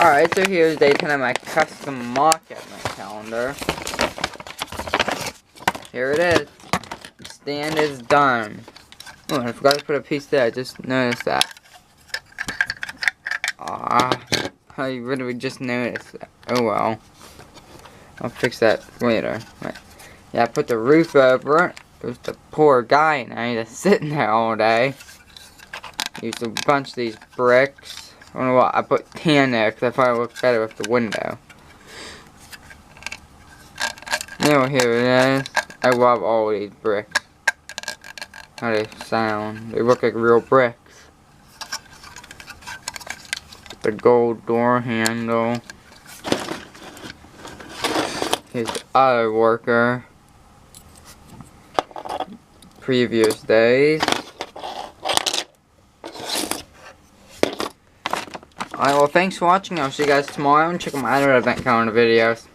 Alright, so here's day 10 of my custom MOC advent calendar. Here it is. The stand is done. Oh, I forgot to put a piece there. I just noticed that. I literally just noticed that. Oh well. I'll fix that later. But, yeah, I put the roof over it. It was the poor guy now just sitting there all day. Used a bunch of these bricks. I don't know what, I put tan there because I thought it looked better with the window. Now here it is. I love all these bricks. How they sound. They look like real bricks. The gold door handle. Here's the other worker. Previous days. Alright, well, thanks for watching. I'll see you guys tomorrow and check out my other event calendar videos.